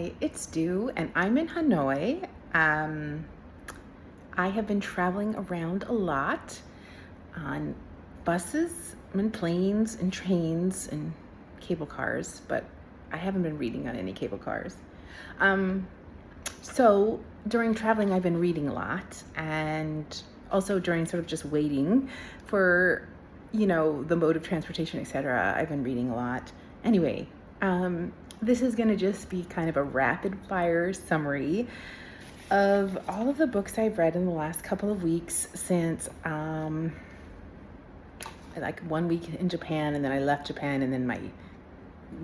Hi, it's Stu, and I'm in Hanoi. I have been traveling around a lot on buses and planes and trains and cable cars, but I haven't been reading on any cable cars. Um, so during traveling, I've been reading a lot, and also during sort of just waiting for, the mode of transportation, etc. I've been reading a lot. Anyway, this is going to just be kind of a rapid fire summary of all of the books I've read in the last couple of weeks since like 1 week in Japan, and then I left Japan, and then my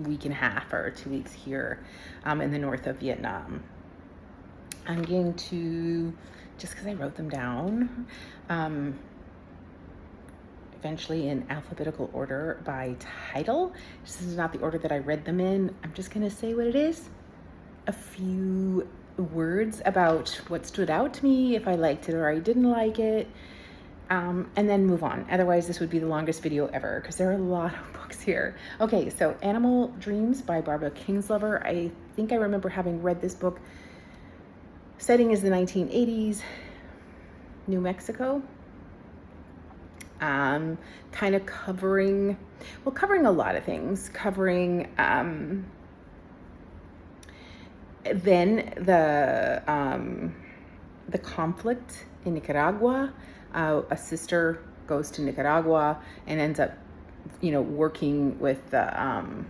week and a half or 2 weeks here in the north of Vietnam. I'm going to, just because I wrote them down, eventually in alphabetical order by title. This is not the order that I read them in. I'm just going to say what it is. A few words about what stood out to me, if I liked it or I didn't like it, and then move on. Otherwise, this would be the longest video ever because there are a lot of books here. Okay, so Animal Dreams by Barbara Kingsolver. I think I remember having read this book. Setting is the 1980s, New Mexico. Kind of covering a lot of things. Covering then the conflict in Nicaragua. A sister goes to Nicaragua and ends up, working with the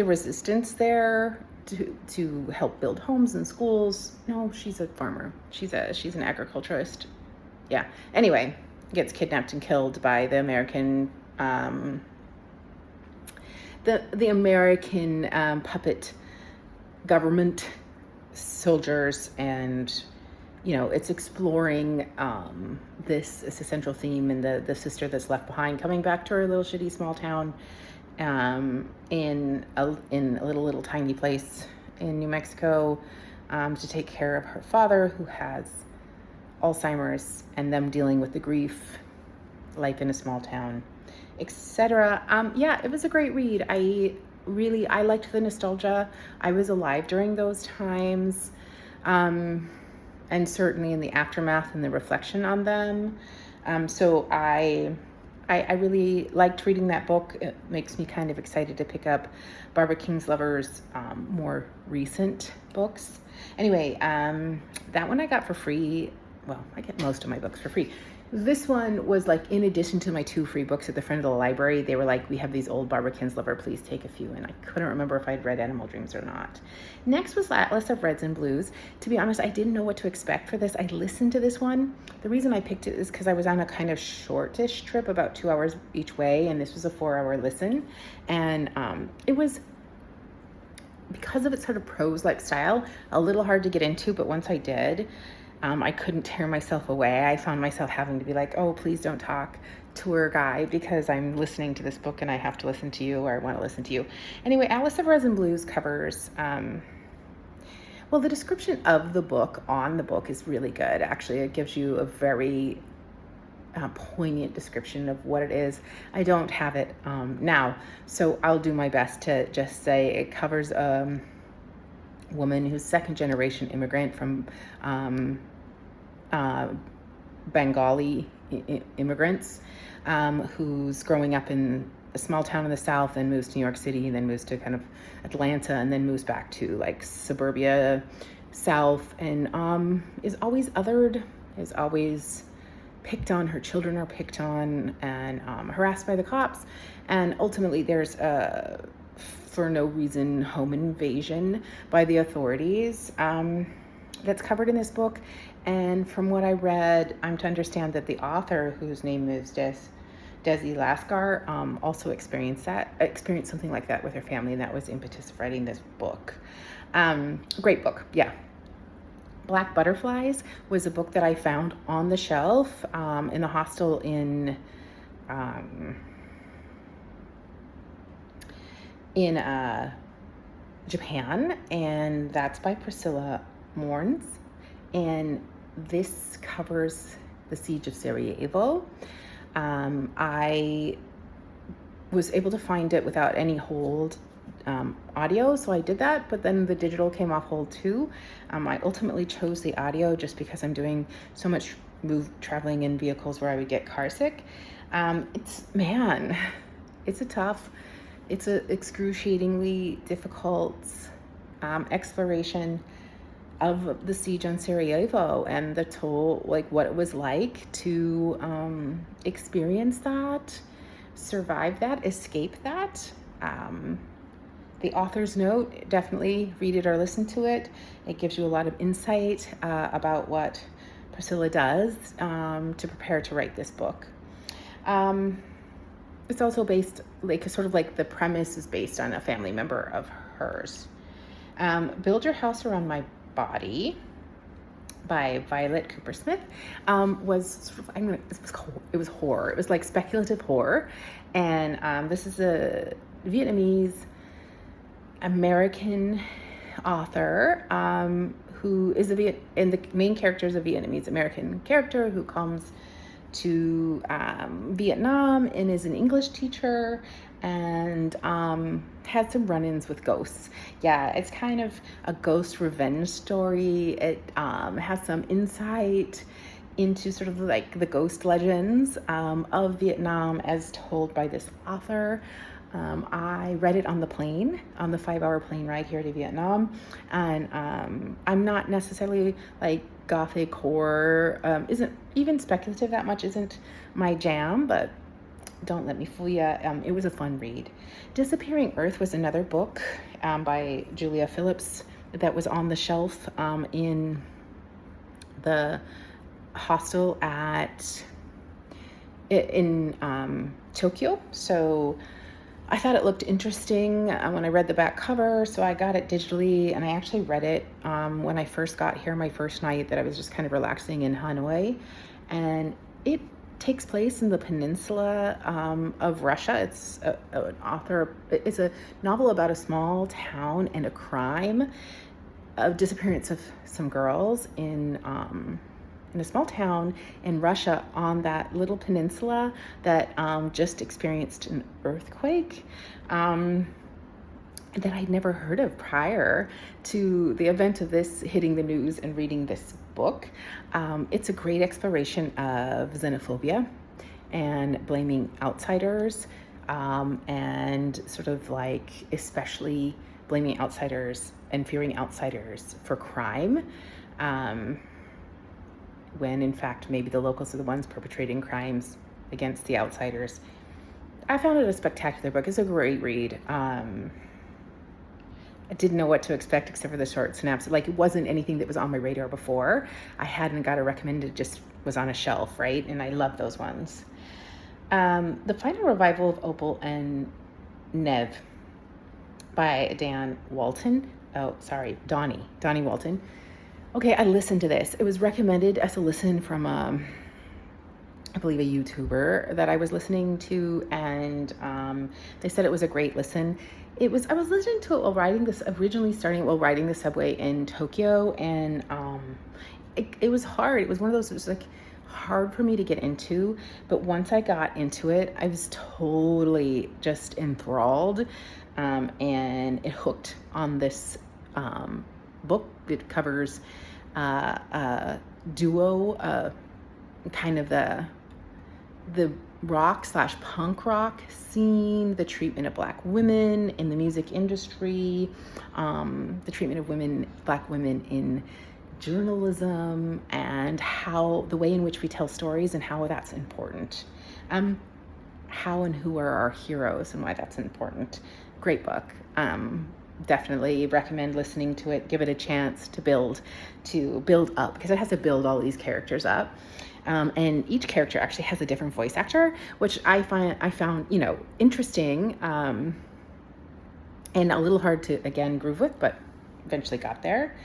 resistance there to help build homes and schools. No, she's a farmer. She's an agriculturist. Yeah. Anyway, gets kidnapped and killed by the American the American puppet government soldiers, and it's exploring this is a central theme in the sister that's left behind coming back to her little shitty small town in a little tiny place in New Mexico to take care of her father, who has Alzheimer's, and them dealing with the grief, life in a small town, etc. Yeah, it was a great read. I liked the nostalgia. I was alive during those times, and certainly in the aftermath and the reflection on them. So I really liked reading that book. It makes me kind of excited to pick up Barbara Kingsolver's more recent books. Anyway, that one I got for free. Well, I get most of my books for free. This one was like, in addition to my 2 free books at the front of the library, they were like, we have these old Barbara Kingsolver, please take a few. And I couldn't remember if I'd read Animal Dreams or not. Next was Atlas of Reds and Blues. To be honest, I didn't know what to expect for this. I listened to this one. The reason I picked it is because I was on a kind of shortish trip, about 2 hours each way, and this was a 4-hour listen. And it was, because of its sort of prose-like style, a little hard to get into, but once I did, I couldn't tear myself away. I found myself having to be like, oh, please don't talk, tour guide, because I'm listening to this book and I have to listen to you, or I want to listen to you. Anyway, Atlas of Reds and Blues covers, the description of the book on the book is really good. Actually, it gives you a very poignant description of what it is. I don't have it now, so I'll do my best to just say it covers a woman who's second-generation immigrant from Bengali immigrants, who's growing up in a small town in the South, and moves to New York City, and then moves to kind of Atlanta, and then moves back to like suburbia South, and is always othered, is always picked on. Her children are picked on and harassed by the cops, and ultimately there's a, for no reason, home invasion by the authorities that's covered in this book. And from what I read, I'm to understand that the author, whose name is Desi Lascar, also experienced something like that with her family, and that was impetus for writing this book. Great book, yeah. Black Butterflies was a book that I found on the shelf in the hostel in Japan, and that's by Priscilla Morns, and this covers the siege of Sarajevo. I was able to find it without any hold audio, so I did that, but then the digital came off hold too. I ultimately chose the audio just because I'm doing so much traveling in vehicles where I would get car sick. It's a excruciatingly difficult exploration of the siege on Sarajevo and the toll, like what it was like to experience that, survive that, escape that. The author's note, definitely read it or listen to it. It gives you a lot of insight about what Priscilla does to prepare to write this book. It's also based, the premise is based on a family member of hers. Build Your House Around My Body by Violet Cooper Smith was it was horror. It was like speculative horror, and this is a Vietnamese American author who is and the main character is a Vietnamese American character who comes to Vietnam and is an English teacher and had some run-ins with ghosts. Yeah, it's kind of a ghost revenge story. It has some insight into sort of like the ghost legends of Vietnam as told by this author. I read it on the 5-hour plane ride here to Vietnam, and I'm not necessarily like gothic horror, isn't even speculative that much, isn't my jam, but don't let me fool you. It was a fun read. Disappearing Earth was another book by Julia Phillips that was on the shelf in the hostel in Tokyo. So I thought it looked interesting when I read the back cover, so I got it digitally, and I actually read it when I first got here, my first night that I was just kind of relaxing in Hanoi, and it takes place in the peninsula of Russia. It's it's a novel about a small town and a crime of disappearance of some girls in a small town in Russia on that little peninsula that just experienced an earthquake that I'd never heard of prior to the event of this hitting the news and reading this book. It's a great exploration of xenophobia and blaming outsiders, and sort of like especially blaming outsiders and fearing outsiders for crime. When in fact maybe the locals are the ones perpetrating crimes against the outsiders. I found it a spectacular book. It's a great read. I didn't know what to expect except for the short synopsis. Like, it wasn't anything that was on my radar before. I hadn't got it recommended, it just was on a shelf, right? And I love those ones. The Final Revival of Opal and Nev by Donnie Walton. Okay, I listened to this. It was recommended as a listen from, I believe, a YouTuber that I was listening to, and they said it was a great listen. I was listening to it while riding the subway in Tokyo, and it was hard. It was one of those, it was like hard for me to get into, but once I got into it, I was totally just enthralled, and it hooked on this book. It covers a duo, kind of the rock / punk rock scene, the treatment of Black women in the music industry, the treatment of Black women in journalism, and how the way in which we tell stories and how that's important. How and who are our heroes and why that's important. Great book. Definitely recommend listening to it. Give it a chance to build up, because it has to build all these characters up. And each character actually has a different voice actor, which I found, interesting, and a little hard to, again, groove with, but eventually got there.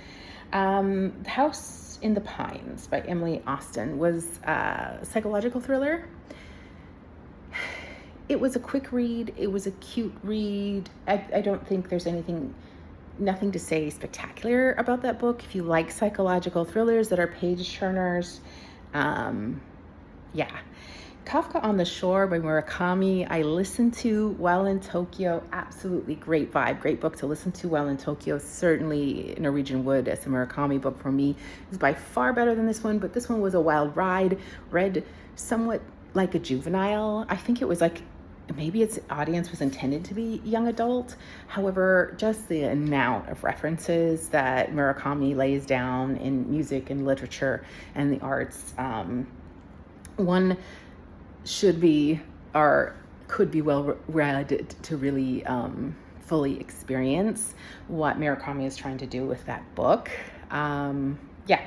House in the Pines by Emily Austen was a psychological thriller. It was a quick read. It was a cute read. I don't think there's nothing to say spectacular about that book. If you like psychological thrillers that are page turners, yeah. Kafka on the Shore by Murakami, I listened to while in Tokyo. Absolutely great vibe, great book to listen to while in Tokyo. Certainly Norwegian Wood as a Murakami book for me is by far better than this one, but this one was a wild ride, read somewhat like a juvenile. I think it was like, maybe its audience was intended to be young adult. However, just the amount of references that Murakami lays down in music and literature and the arts, one should be or could be well read to really fully experience what Murakami is trying to do with that book. Yeah.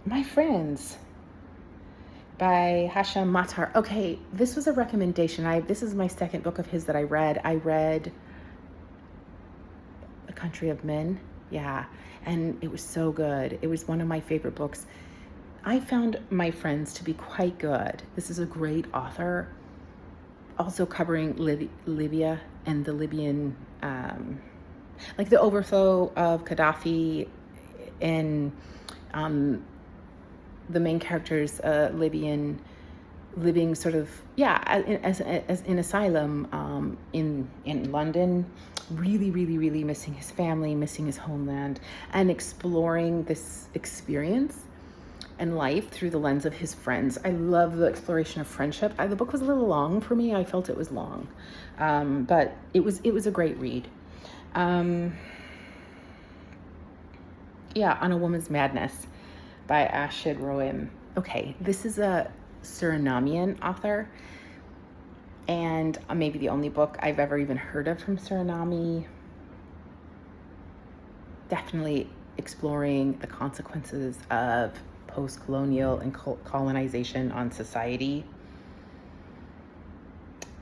My Friends by Hasham Matar. Okay, this was a recommendation. This is my second book of his that I read. I read A Country of Men. Yeah, and it was so good. It was one of my favorite books. I found My Friends to be quite good. This is a great author, also covering Libya and the Libyan, like the overthrow of Gaddafi, and the main character's Libyan living sort of, as in asylum in London, really missing his family, missing his homeland, and exploring this experience and life through the lens of his friends. I love the exploration of friendship. The book was a little long for me. I felt it was long, but it was a great read. On a Woman's Madness by Ashid Roim. Okay, this is a Surinamian author, and maybe the only book I've ever even heard of from Suriname. Definitely exploring the consequences of post-colonial and colonization on society.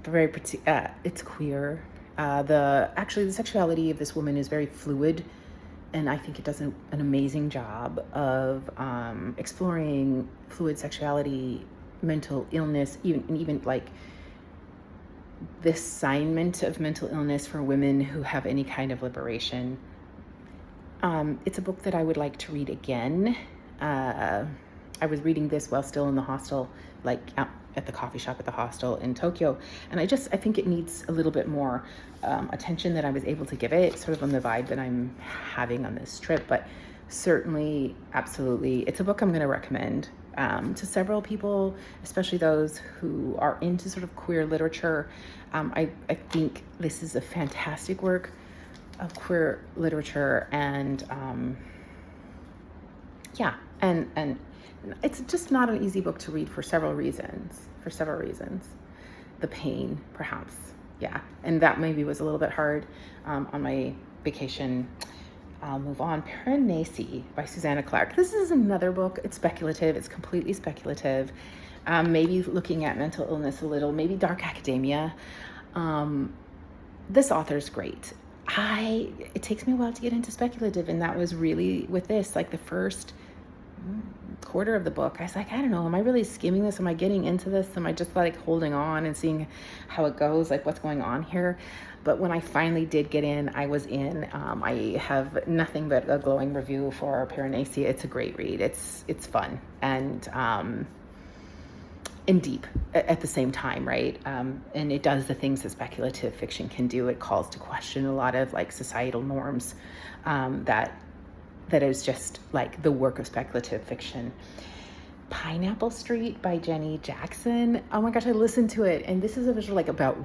It's queer. The sexuality of this woman is very fluid, and I think it does an amazing job of exploring fluid sexuality, mental illness, even like the assignment of mental illness for women who have any kind of liberation. It's a book that I would like to read again. I was reading this while still in the hostel, like at the coffee shop at the hostel in Tokyo, and I think it needs a little bit more attention than I was able to give it, sort of on the vibe that I'm having on this trip. But certainly, absolutely, it's a book I'm going to recommend to several people, especially those who are into sort of queer literature. I think this is a fantastic work of queer literature, and and it's just not an easy book to read for several reasons. The pain, perhaps, and that maybe was a little bit hard on my vacation. I'll move on. Piranesi by Susanna Clark. This is another book. It's speculative. It's completely speculative. Maybe looking at mental illness a little, maybe dark academia. This author's great. It takes me a while to get into speculative, and that was really with this, like the first quarter of the book. I was like, I don't know, am I really skimming this? Am I getting into this? Am I just like holding on and seeing how it goes, like what's going on here? But when I finally did get in, I was in. I have nothing but a glowing review for Piranesi. It's a great read. It's fun and deep at the same time, right? And it does the things that speculative fiction can do. It calls to question a lot of like societal norms that is just like the work of speculative fiction. Pineapple Street by Jenny Jackson. Oh my gosh, I listened to it, and this is a visual like about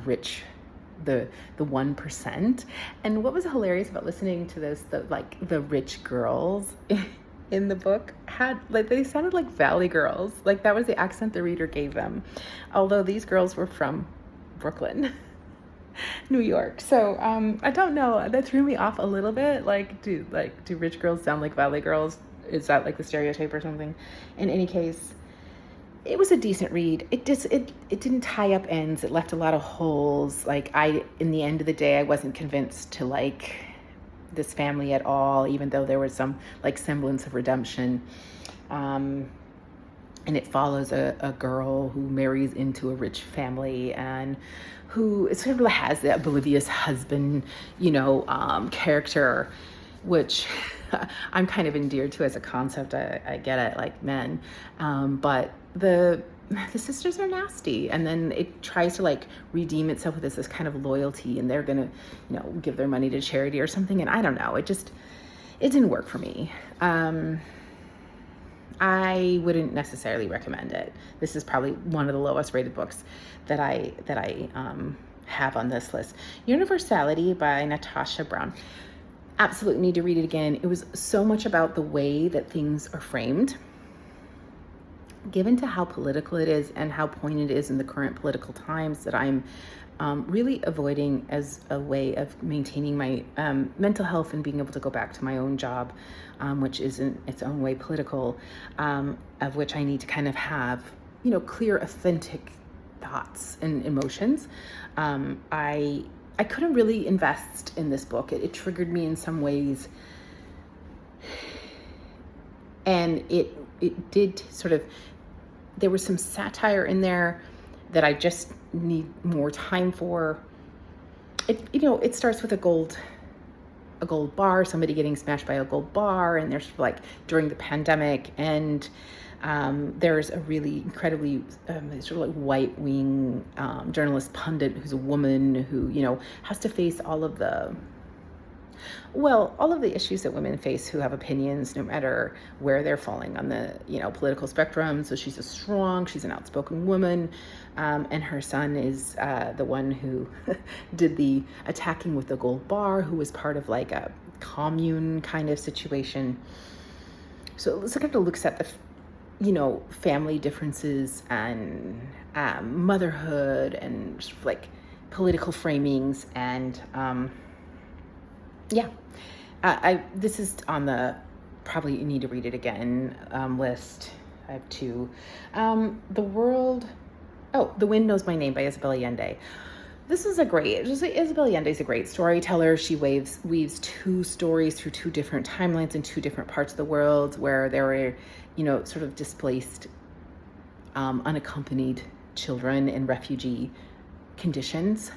the 1%. And what was hilarious about listening to this, the rich girls in the book they sounded like Valley girls. Like that was the accent the reader gave them, although these girls were from Brooklyn, New York. So I don't know, that threw me off a little bit. Do rich girls sound like Valley girls? Is that like the stereotype or something? In any case, it was a decent read. It didn't tie up ends. It left a lot of holes. In the end of the day, I wasn't convinced to like this family at all, even though there was some like semblance of redemption. And it follows a girl who marries into a rich family and who sort of has that oblivious husband, character. which I'm kind of endeared to as a concept. I get it, like men, but the sisters are nasty, and then it tries to like redeem itself with this kind of loyalty, and they're gonna, give their money to charity or something. And I don't know, it didn't work for me. I wouldn't necessarily recommend it. This is probably one of the lowest rated books that I have on this list. Universality by Natasha Brown. Absolutely need to read it again. It was so much about the way that things are framed, given to how political it is and how poignant it is in the current political times, that I'm really avoiding as a way of maintaining my mental health and being able to go back to my own job, which is in its own way political, of which I need to kind of have, clear, authentic thoughts and emotions. I couldn't really invest in this book. It triggered me in some ways, and it did sort of, there was some satire in there that I just need more time for. It starts with a gold bar, somebody getting smashed by a gold bar, and there's like during the pandemic, and there's a really incredibly sort of like white wing journalist pundit who's a woman who has to face all of the issues that women face who have opinions no matter where they're falling on the political spectrum. So she's she's an outspoken woman, and her son is the one who did the attacking with the gold bar, who was part of like a commune kind of situation. So it kind of looks at the family differences and motherhood and sort of like political framings, and this is on the probably need to read it again list. I have two. The Wind Knows My Name by Isabel Allende. This is Isabel Allende is a great storyteller. She weaves two stories through two different timelines in two different parts of the world where there were, sort of displaced, unaccompanied children in refugee conditions,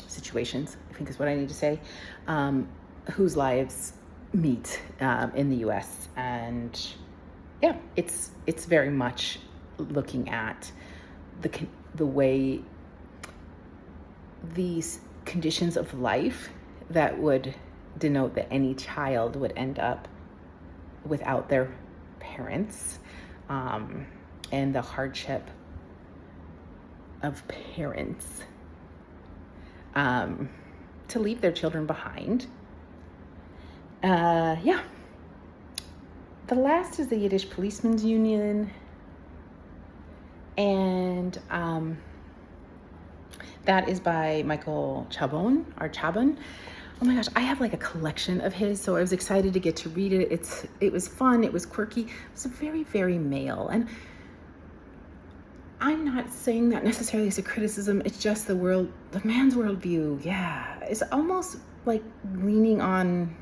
situations, I think is what I need to say, whose lives meet in the U.S. And it's very much looking at the way these conditions of life that would denote that any child would end up without their parents, and the hardship of parents to leave their children behind. The last is the Yiddish Policemen's Union, and that is by Michael Chabon, or Chabon. Oh my gosh, I have like a collection of his, so I was excited to get to read it. It was fun, it was quirky, it was very, very male. And I'm not saying that necessarily as a criticism, it's just the man's worldview. Yeah, it's almost like leaning on,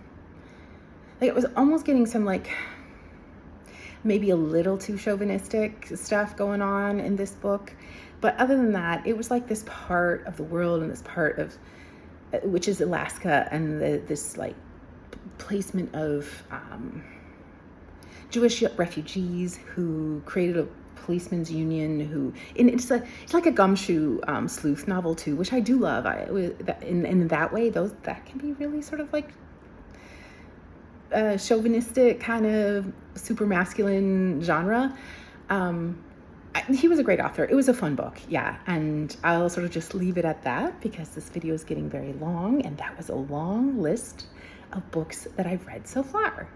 like it was almost getting some like maybe a little too chauvinistic stuff going on in this book. But other than that, it was like this part of the world and this part of, which is Alaska, and this like placement of Jewish refugees who created a policemen's union, and it's like a gumshoe sleuth novel too, which I do love. In that way, that can be really sort of like chauvinistic kind of super masculine genre. He was a great author. It was a fun book, yeah. And I'll sort of just leave it at that because this video is getting very long, and that was a long list of books that I've read so far.